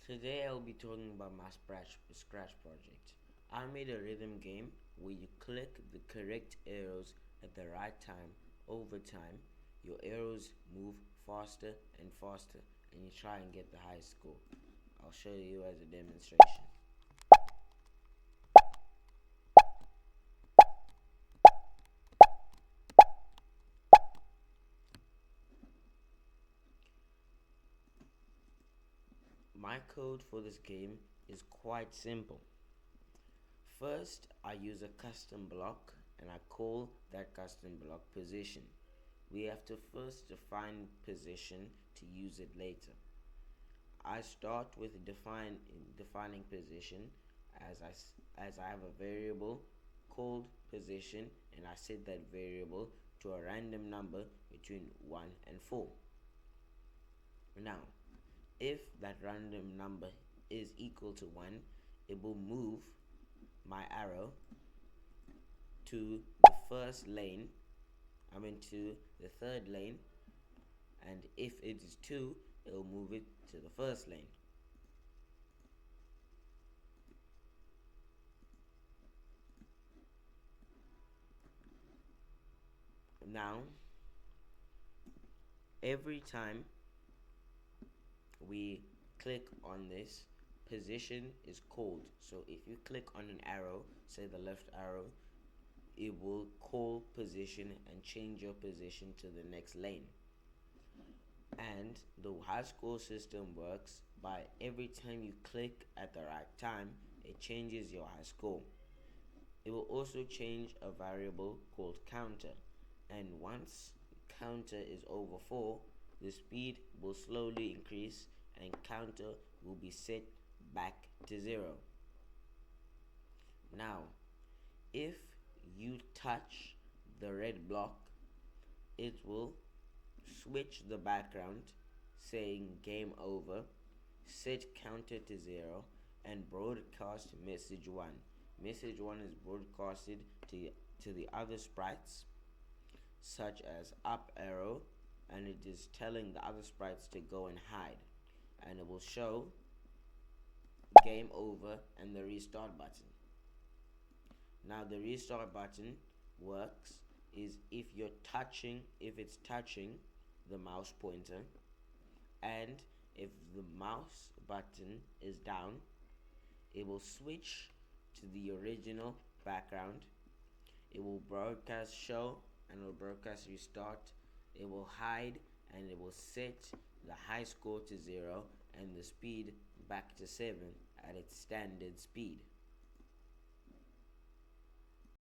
Today I'll be talking about my Scratch project. I made a rhythm game where you click the correct arrows at the right time. Over time, your arrows move faster and faster, and you try and get the highest score. I'll show you as a demonstration. My code for this game is quite simple. First, I use a custom block and I call that custom block position. We have to first define position to use it later. I start with defining position as I have a variable called position, and I set that variable to a random number between 1 and 4. Now, if that random number is equal to 1, it will move my arrow to the first lane, to the third lane, and if it is 2, it will move it to the first lane. Now, every time we click on this, position is called. So if you click on an arrow, say the left arrow, it will call position and change your position to the next lane. And the high score system works by every time you click at the right time, it changes your high score. It will also change a variable called counter, and once counter is over 4, the speed will slowly increase and counter will be set back to 0. Now, if you touch the red block, it will switch the background saying game over, set counter to 0, and broadcast message 1. Message 1 is broadcasted to the other sprites, such as up arrow, and it is telling the other sprites to go and hide, and it will show game over and the restart button. Now the restart button works is if it's touching the mouse pointer, and if the mouse button is down, it will switch to the original background. It will broadcast show and it will broadcast restart. It will hide and it will set the high score to 0 and the speed back to 7 at its standard speed.